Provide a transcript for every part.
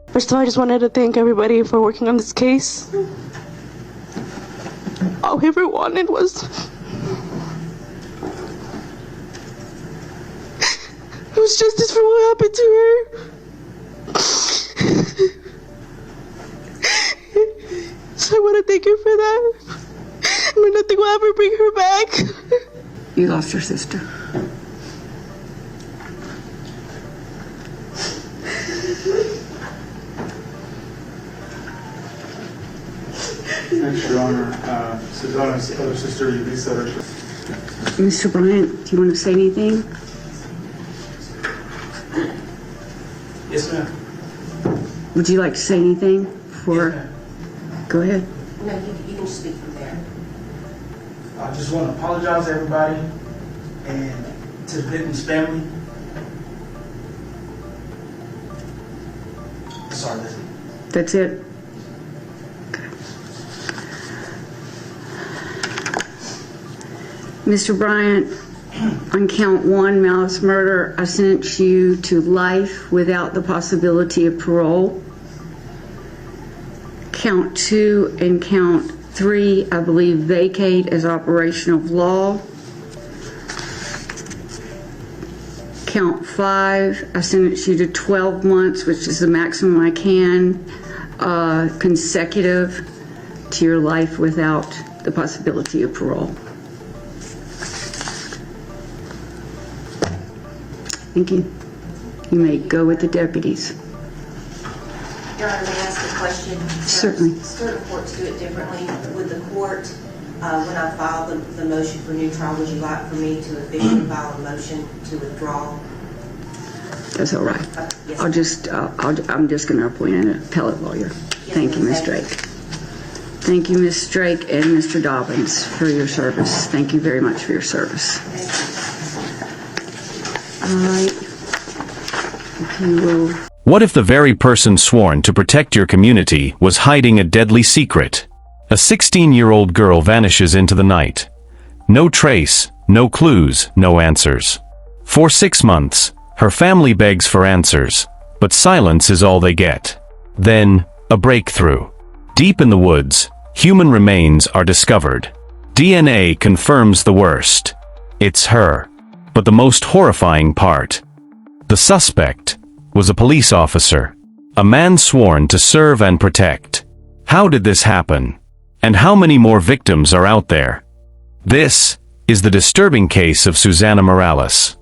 First of all, I just wanted to thank everybody for working on this case. All we ever wanted was justice for what happened to her. So I want to thank her for that. I mean, nothing will ever bring her back. You lost your sister. Thanks, Your Honor. Susanna's other sister, Elisa. Mr. Bryant, do you want to say anything? Yes, ma'am. Would you like to say anything for? Yes, go ahead. No, you can speak from there. I just want to apologize to everybody and to the victim's family. Sorry, that's it. That's it? Okay. Mr. Bryant, on count 1, malice murder, I sentence you to life without the possibility of parole. Count 2 and count 3, I believe, vacate as operation of law. Count 5, I sentence you to 12 months, which is the maximum I can, consecutive to your life without the possibility of parole. Thank you. You may go with the deputies. Your Honor, may I ask a question? Certainly. Certain courts do it differently. With the court, when I file the motion for new trial, would you like for me to officially file a motion to withdraw? That's all right. Yes. I'm just going to appoint an appellate lawyer. Yes, Thank you, Ms. Drake. Thank you, Ms. Drake and Mr. Dobbins, for your service. Thank you very much for your service. All right. If you will. What if the very person sworn to protect your community was hiding a deadly secret? A 16-year-old girl vanishes into the night. No trace, no clues, no answers. For 6 months, her family begs for answers, but silence is all they get. Then, a breakthrough. Deep in the woods, human remains are discovered. DNA confirms the worst. It's her. But the most horrifying part. The suspect was a police officer. A man sworn to serve and protect. How did this happen? And how many more victims are out there? This is the disturbing case of Susana Morales.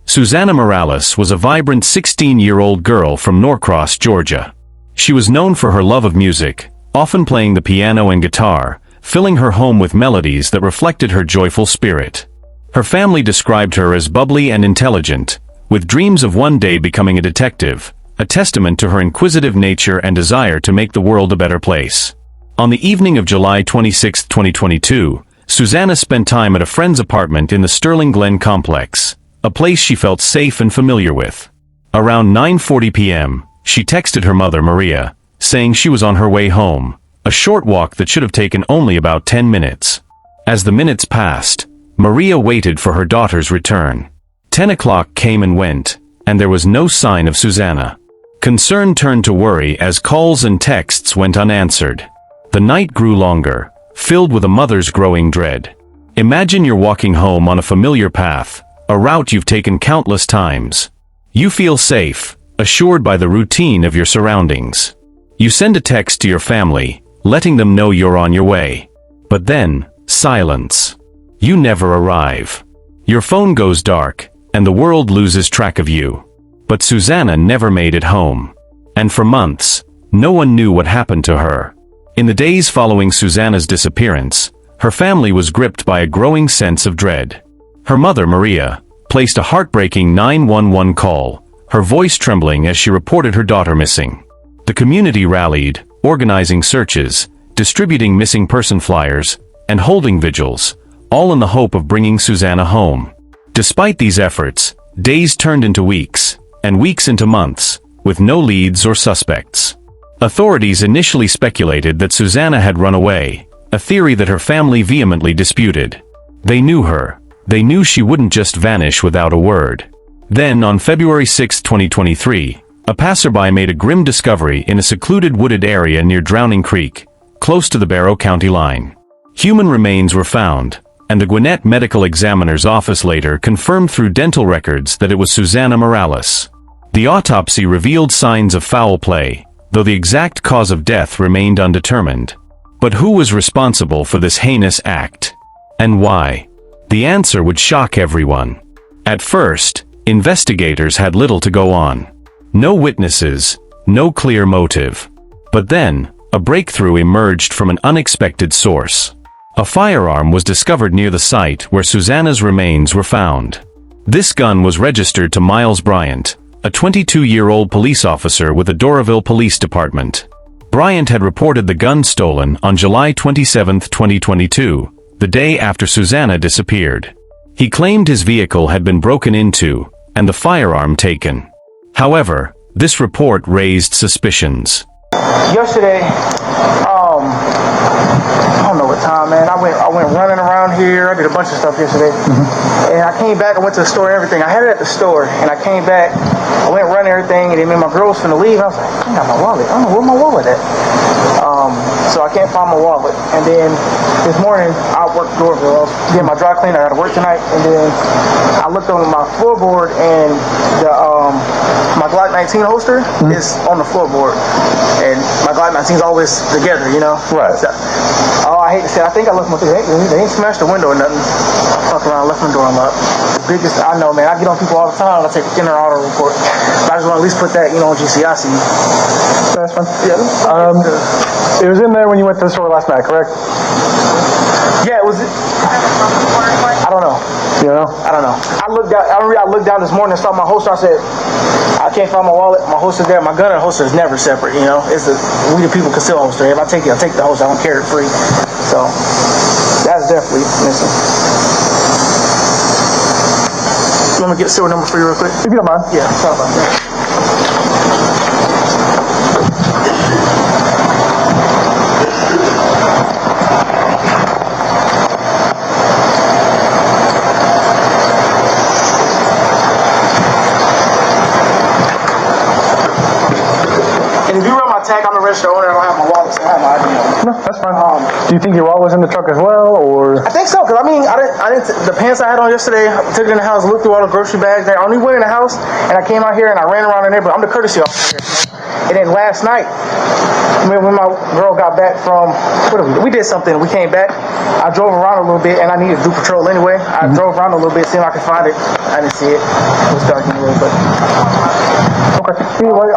Susana Morales was a vibrant 16-year-old girl from Norcross, Georgia. She was known for her love of music, often playing the piano and guitar, filling her home with melodies that reflected her joyful spirit. Her family described her as bubbly and intelligent, with dreams of one day becoming a detective, a testament to her inquisitive nature and desire to make the world a better place. On the evening of July 26, 2022, Susana spent time at a friend's apartment in the Sterling Glen complex, a place she felt safe and familiar with. Around 9:40 p.m., she texted her mother, Maria, saying she was on her way home, a short walk that should have taken only about 10 minutes. As the minutes passed, Maria waited for her daughter's return. 10 o'clock came and went, and there was no sign of Susana. Concern turned to worry as calls and texts went unanswered. The night grew longer, filled with a mother's growing dread. Imagine you're walking home on a familiar path, a route you've taken countless times. You feel safe, assured by the routine of your surroundings. You send a text to your family, letting them know you're on your way. But then, silence. You never arrive. Your phone goes dark, and the world loses track of you. But Susana never made it home. And for months, no one knew what happened to her. In the days following Susana's disappearance, her family was gripped by a growing sense of dread. Her mother, Maria, placed a heartbreaking 911 call, her voice trembling as she reported her daughter missing. The community rallied, organizing searches, distributing missing person flyers, and holding vigils, all in the hope of bringing Susana home. Despite these efforts, days turned into weeks, and weeks into months, with no leads or suspects. Authorities initially speculated that Susana had run away, a theory that her family vehemently disputed. They knew her. They knew she wouldn't just vanish without a word. Then, on February 6, 2023, A passerby made a grim discovery in a secluded wooded area near Drowning Creek, close to the Barrow County line. Human remains were found, and the Gwinnett Medical Examiner's office later confirmed through dental records that it was Susana Morales. The autopsy revealed signs of foul play, though the exact cause of death remained undetermined. But who was responsible for this heinous act? And why? The answer would shock everyone. At first, investigators had little to go on. No witnesses, no clear motive. But then, a breakthrough emerged from an unexpected source. A firearm was discovered near the site where Susana's remains were found. This gun was registered to Miles Bryant, a 22-year-old police officer with the Doraville Police Department. Bryant had reported the gun stolen on July 27, 2022, the day after Susana disappeared. He claimed his vehicle had been broken into, and the firearm taken. However, this report raised suspicions. Yesterday, I don't know what time, man. I went running around here. I did a bunch of stuff yesterday. And I came back, I went to the store and everything. I had it at the store, and I came back, I went running everything, and then my girl was finna leave. I was like, I got my wallet. I don't know where my wallet at. So I can't find my wallet. And then this morning, I worked Doraville. I was getting my dry cleaner. I had to work tonight. And then I looked on my floorboard, and the my Glock 19 holster is on the floorboard. And my Glock 19 is always together, you know? Right. So, I hate to say it. I think I left my door. They ain't smashed the window or nothing. I fucked around, left my door unlocked. The biggest, I know, man. I get on people all the time. I take the inner auto report. But I just want to at least put that, on GCIC. That's fine. Yeah. It was in there when you went to the store last night, correct? Yeah, it was. I don't know. You know? I don't know. I looked down this morning and saw my holster. I said, I can't find my wallet. My holster's there. My gun and holster is never separate. It's we the people conceal holster. If I take it, I'll take the holster. I don't carry it free. So that's definitely missing. You want me to get the serial number for you real quick? If you don't mind. Yeah, sorry about that. And if you run my tag, I'm the registered owner. I don't have my wallet, so I have my ID on. No, that's fine. Do you think your wallet was in the truck as well, or? I think so, because I didn't. The pants I had on yesterday, I took it in the house, looked through all the grocery bags. I only went in the house, and I came out here and I ran around the neighborhood. I'm the courtesy officer here. And then last night, when my girl got back from, we did something. We came back. I drove around a little bit, and I needed to do patrol anyway. I drove around a little bit, seeing if I could find it. I didn't see it. It was dark anyway, but. Okay. Anyway,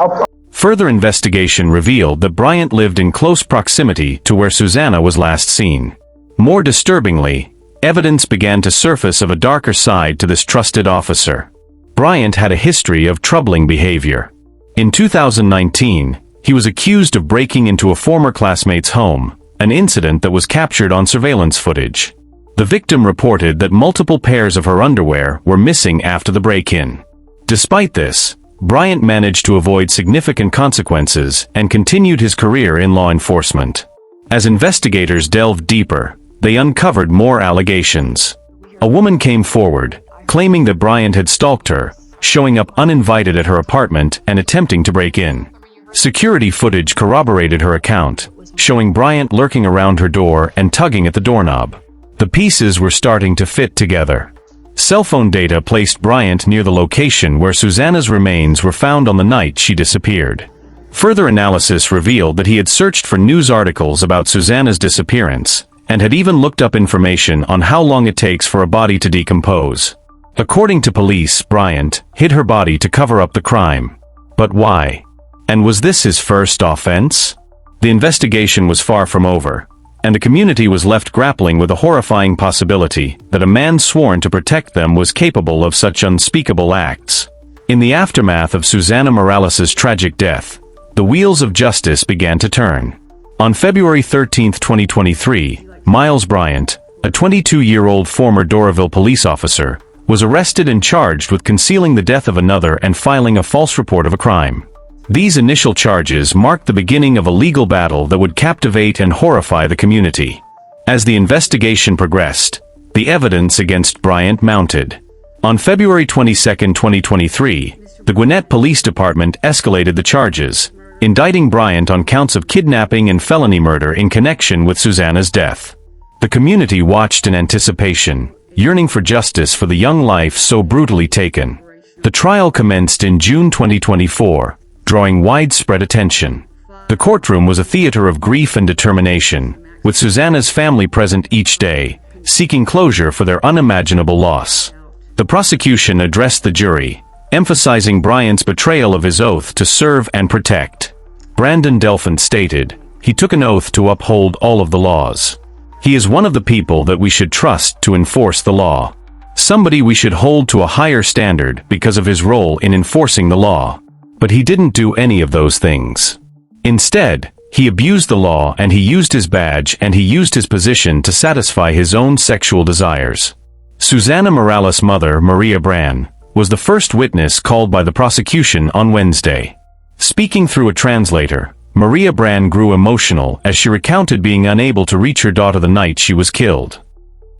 Further investigation revealed that Bryant lived in close proximity to where Susana was last seen. More disturbingly, evidence began to surface of a darker side to this trusted officer. Bryant had a history of troubling behavior. In 2019, he was accused of breaking into a former classmate's home, an incident that was captured on surveillance footage. The victim reported that multiple pairs of her underwear were missing after the break-in. Despite this, Bryant managed to avoid significant consequences and continued his career in law enforcement. As investigators delved deeper, they uncovered more allegations. A woman came forward, claiming that Bryant had stalked her, showing up uninvited at her apartment and attempting to break in. Security footage corroborated her account, showing Bryant lurking around her door and tugging at the doorknob. The pieces were starting to fit together. Cell phone data placed Bryant near the location where Susana's remains were found on the night she disappeared. Further analysis revealed that he had searched for news articles about Susana's disappearance, and had even looked up information on how long it takes for a body to decompose. According to police, Bryant hid her body to cover up the crime. But why? And was this his first offense? The investigation was far from over, and the community was left grappling with a horrifying possibility that a man sworn to protect them was capable of such unspeakable acts. In the aftermath of Susana Morales' tragic death, the wheels of justice began to turn. On February 13, 2023, Miles Bryant, a 22-year-old former Doraville police officer, was arrested and charged with concealing the death of another and filing a false report of a crime. These initial charges marked the beginning of a legal battle that would captivate and horrify the community. As the investigation progressed, the evidence against Bryant mounted. On February 22, 2023, The Gwinnett Police Department escalated the charges, indicting Bryant on counts of kidnapping and felony murder in connection with Susanna's death. The community watched in anticipation, yearning for justice for the young life so brutally taken. The trial commenced in June 2024, drawing widespread attention. The courtroom was a theater of grief and determination, with Susanna's family present each day, seeking closure for their unimaginable loss. The prosecution addressed the jury, emphasizing Bryant's betrayal of his oath to serve and protect. Brandon Delphant stated, "He took an oath to uphold all of the laws. He is one of the people that we should trust to enforce the law. Somebody we should hold to a higher standard because of his role in enforcing the law. But he didn't do any of those things. Instead, he abused the law and he used his badge and he used his position to satisfy his own sexual desires." Susanna Morales' mother, Maria Bran, was the first witness called by the prosecution on Wednesday. Speaking through a translator, Maria Bran grew emotional as she recounted being unable to reach her daughter the night she was killed.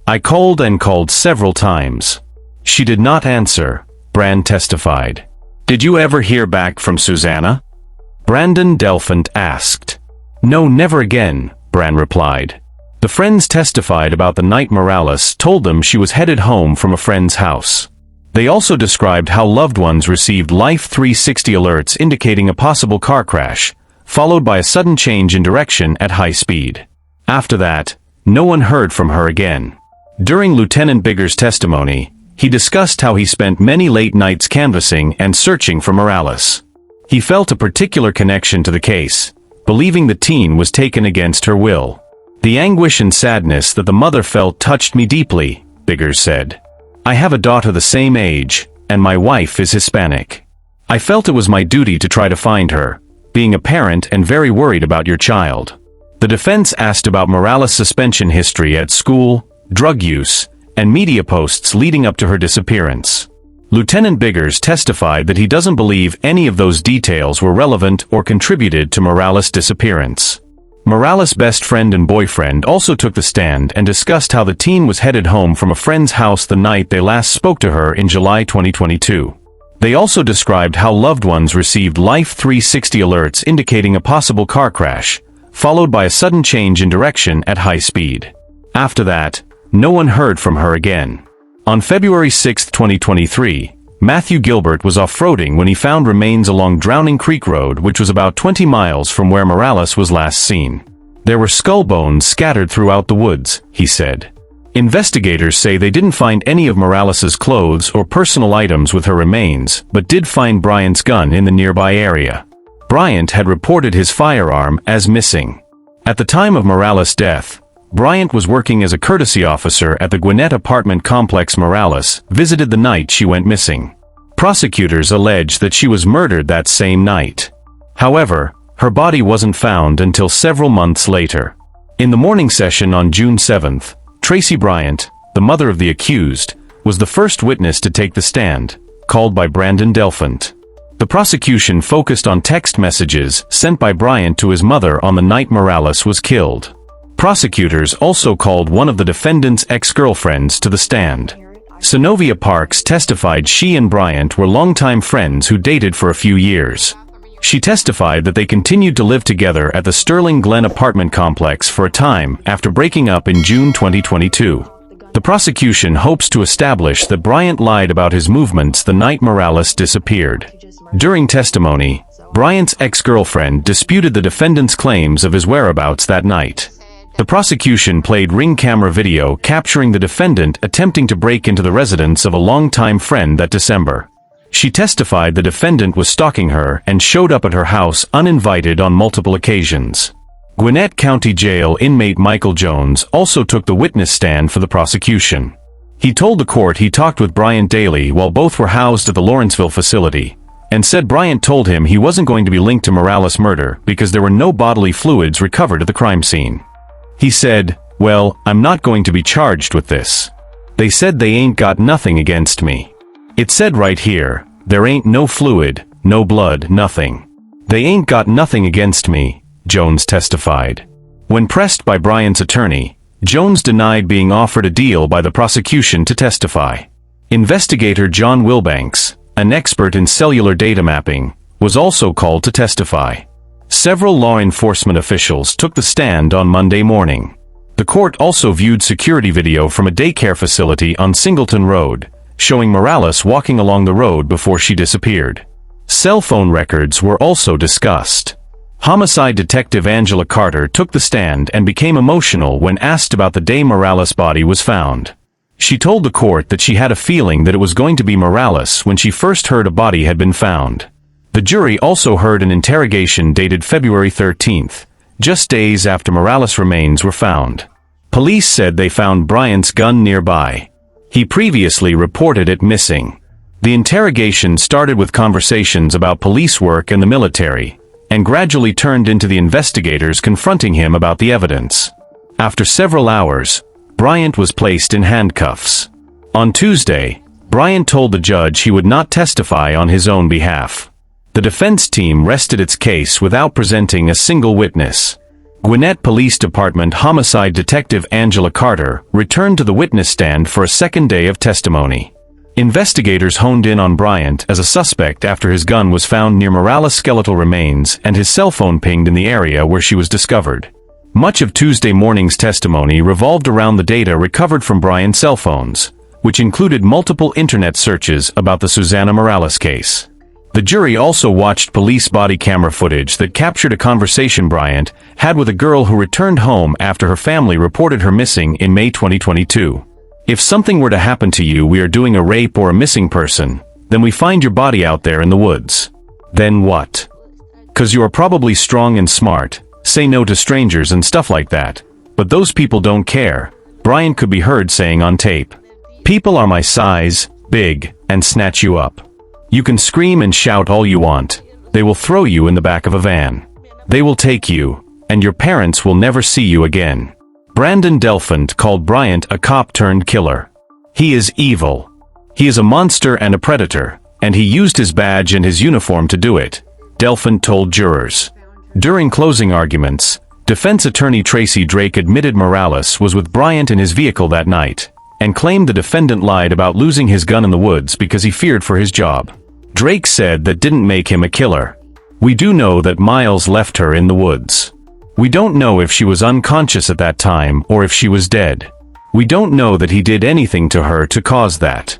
"I called and called several times. She did not answer," Bran testified. "Did you ever hear back from Susanna?" Brandon Delphant asked. "No, never again," Bran replied. The friends testified about the night Morales told them she was headed home from a friend's house. They also described how loved ones received Life 360 alerts indicating a possible car crash, followed by a sudden change in direction at high speed. After that, no one heard from her again. During Lieutenant Bigger's testimony, he discussed how he spent many late nights canvassing and searching for Morales. He felt a particular connection to the case, believing the teen was taken against her will. "The anguish and sadness that the mother felt touched me deeply," Biggers said. "I have a daughter the same age, and my wife is Hispanic. I felt it was my duty to try to find her, being a parent and very worried about your child." The defense asked about Morales' suspension history at school, drug use, and media posts leading up to her disappearance. Lieutenant Biggers testified that he doesn't believe any of those details were relevant or contributed to Morales' disappearance. Morales' best friend and boyfriend also took the stand and discussed how the teen was headed home from a friend's house the night they last spoke to her in July 2022. They also described how loved ones received Life 360 alerts indicating a possible car crash, followed by a sudden change in direction at high speed. After that, no one heard from her again. On February 6, 2023, Matthew Gilbert was off-roading when he found remains along Drowning Creek Road, which was about 20 miles from where Morales was last seen. "There were skull bones scattered throughout the woods," he said. Investigators say they didn't find any of Morales' clothes or personal items with her remains, but did find Bryant's gun in the nearby area. Bryant had reported his firearm as missing. At the time of Morales' death, Bryant was working as a courtesy officer at the Gwinnett apartment complex Morales visited the night she went missing. Prosecutors allege that she was murdered that same night. However, her body wasn't found until several months later. In the morning session on June 7th, Tracy Bryant, the mother of the accused, was the first witness to take the stand, called by Brandon Delphant. The prosecution focused on text messages sent by Bryant to his mother on the night Morales was killed. Prosecutors also called one of the defendant's ex-girlfriends to the stand. Synovia Parks testified she and Bryant were longtime friends who dated for a few years. She testified that they continued to live together at the Sterling Glen apartment complex for a time after breaking up in June 2022. The prosecution hopes to establish that Bryant lied about his movements the night Morales disappeared. During testimony, Bryant's ex-girlfriend disputed the defendant's claims of his whereabouts that night. The prosecution played ring camera video capturing the defendant attempting to break into the residence of a longtime friend that December. She testified the defendant was stalking her and showed up at her house uninvited on multiple occasions. Gwinnett County Jail inmate Michael Jones also took the witness stand for the prosecution. He told the court he talked with Bryant daily while both were housed at the Lawrenceville facility, and said Bryant told him he wasn't going to be linked to Morales' murder because there were no bodily fluids recovered at the crime scene. He said, "Well, I'm not going to be charged with this. They said they ain't got nothing against me. It said right here, there ain't no fluid, no blood, nothing. They ain't got nothing against me," Jones testified. When pressed by Bryant's attorney, Jones denied being offered a deal by the prosecution to testify. Investigator John Wilbanks, an expert in cellular data mapping, was also called to testify. Several law enforcement officials took the stand on Monday morning. The court also viewed security video from a daycare facility on Singleton Road, showing Morales walking along the road before she disappeared. Cell phone records were also discussed. Homicide detective Angela Carter took the stand and became emotional when asked about the day Morales' body was found. She told the court that she had a feeling that it was going to be Morales when she first heard a body had been found. The jury also heard an interrogation dated February 13th, just days after Morales' remains were found. Police said they found Bryant's gun nearby. He previously reported it missing. The interrogation started with conversations about police work and the military, and gradually turned into the investigators confronting him about the evidence. After several hours, Bryant was placed in handcuffs. On Tuesday, Bryant told the judge he would not testify on his own behalf. The defense team rested its case without presenting a single witness. Gwinnett Police Department homicide detective Angela Carter returned to the witness stand for a second day of testimony. Investigators honed in on Bryant as a suspect after his gun was found near Morales' skeletal remains and his cell phone pinged in the area where she was discovered. Much of Tuesday morning's testimony revolved around the data recovered from Bryant's cell phones, which included multiple internet searches about the Susana Morales case. The jury also watched police body camera footage that captured a conversation Bryant had with a girl who returned home after her family reported her missing in May 2022. If something were to happen to you, we are doing a rape or a missing person, then we find your body out there in the woods. Then what? 'Cause you are probably strong and smart, say no to strangers and stuff like that. But those people don't care, Bryant could be heard saying on tape. People are my size, big, and snatch you up. You can scream and shout all you want. They will throw you in the back of a van. They will take you, and your parents will never see you again. Brandon Delphant called Bryant a cop-turned-killer. He is evil. He is a monster and a predator, and he used his badge and his uniform to do it, Delphant told jurors. During closing arguments, defense attorney Tracy Drake admitted Morales was with Bryant in his vehicle that night, and claimed the defendant lied about losing his gun in the woods because he feared for his job. Drake said that didn't make him a killer. We do know that Miles left her in the woods. We don't know if she was unconscious at that time or if she was dead. We don't know that he did anything to her to cause that.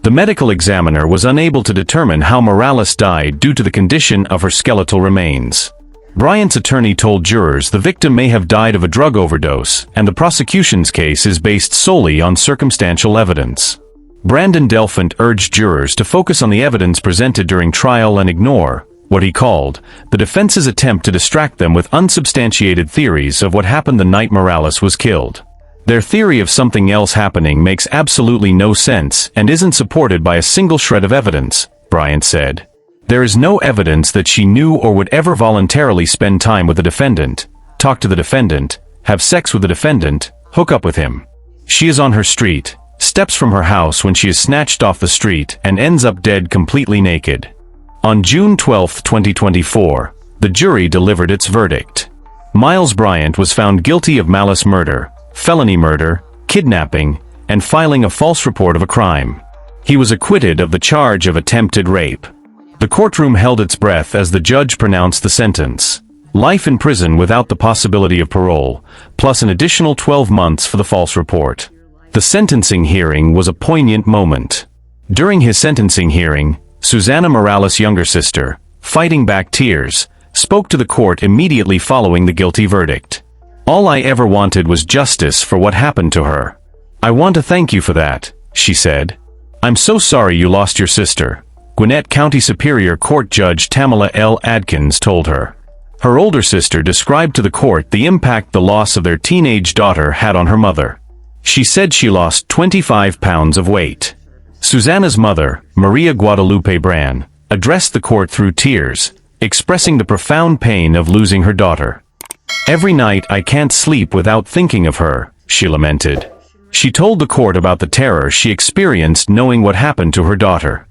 The medical examiner was unable to determine how Morales died due to the condition of her skeletal remains. Bryant's attorney told jurors the victim may have died of a drug overdose, and the prosecution's case is based solely on circumstantial evidence. Brandon Delphant urged jurors to focus on the evidence presented during trial and ignore what he called the defense's attempt to distract them with unsubstantiated theories of what happened the night Morales was killed. Their theory of something else happening makes absolutely no sense and isn't supported by a single shred of evidence, Bryant said. There is no evidence that she knew or would ever voluntarily spend time with the defendant, talk to the defendant, have sex with the defendant, hook up with him. She is on her street, steps from her house when she is snatched off the street and ends up dead completely naked. On June 12, 2024, the jury delivered its verdict. Miles Bryant was found guilty of malice murder, felony murder, kidnapping, and filing a false report of a crime. He was acquitted of the charge of attempted rape. The courtroom held its breath as the judge pronounced the sentence: life in prison without the possibility of parole, plus an additional 12 months for the false report. The sentencing hearing was a poignant moment. During his sentencing hearing, Susana Morales' younger sister, fighting back tears, spoke to the court immediately following the guilty verdict. All I ever wanted was justice for what happened to her. I want to thank you for that, she said. I'm so sorry you lost your sister, Gwinnett County Superior Court Judge Tamala L. Adkins told her. Her older sister described to the court the impact the loss of their teenage daughter had on her mother. She said she lost 25 pounds of weight. Susana's mother, Maria Guadalupe Bran, addressed the court through tears, expressing the profound pain of losing her daughter. Every night I can't sleep without thinking of her, she lamented. She told the court about the terror she experienced knowing what happened to her daughter.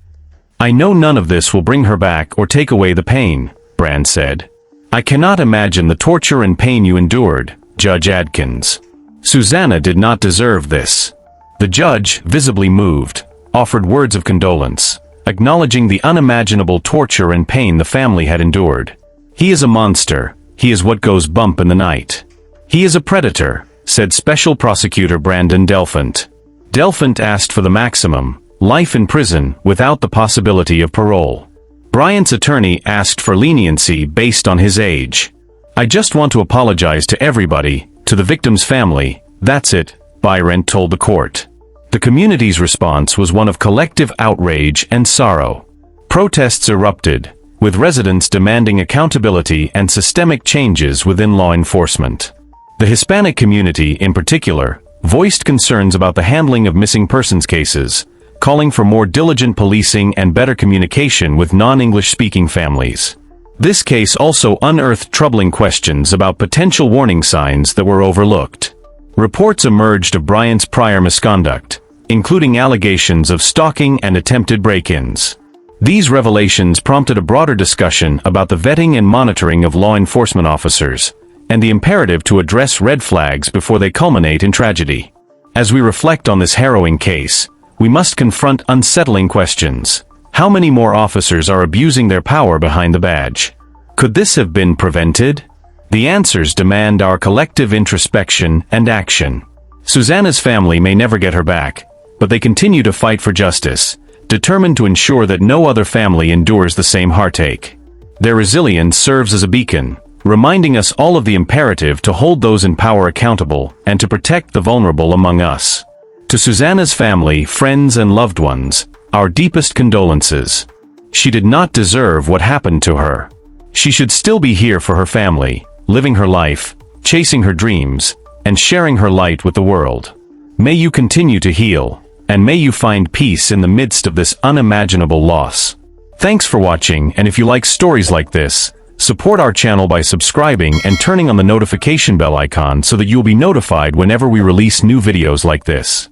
I know none of this will bring her back or take away the pain, Bran said. I cannot imagine the torture and pain you endured, Judge Adkins. Susana did not deserve this. The judge, visibly moved, offered words of condolence, acknowledging the unimaginable torture and pain the family had endured. "He is a monster. He is what goes bump in the night. He is a predator," said Special Prosecutor Brandon Delphant. Delphant asked for the maximum, life in prison without the possibility of parole. Bryant's attorney asked for leniency based on his age. "I just want to apologize to everybody, to the victim's family, that's it," Bryant told the court. The community's response was one of collective outrage and sorrow. Protests erupted, with residents demanding accountability and systemic changes within law enforcement. The Hispanic community, in particular, voiced concerns about the handling of missing persons cases, calling for more diligent policing and better communication with non-English-speaking families. This case also unearthed troubling questions about potential warning signs that were overlooked. Reports emerged of Bryant's prior misconduct, including allegations of stalking and attempted break-ins. These revelations prompted a broader discussion about the vetting and monitoring of law enforcement officers, and the imperative to address red flags before they culminate in tragedy. As we reflect on this harrowing case, we must confront unsettling questions. How many more officers are abusing their power behind the badge? Could this have been prevented? The answers demand our collective introspection and action. Susanna's family may never get her back, but they continue to fight for justice, determined to ensure that no other family endures the same heartache. Their resilience serves as a beacon, reminding us all of the imperative to hold those in power accountable and to protect the vulnerable among us. To Susanna's family, friends, and loved ones, our deepest condolences. She did not deserve what happened to her. She should still be here for her family, living her life, chasing her dreams, and sharing her light with the world. May you continue to heal, and may you find peace in the midst of this unimaginable loss. Thanks for watching, and if you like stories like this, support our channel by subscribing and turning on the notification bell icon so that you'll be notified whenever we release new videos like this.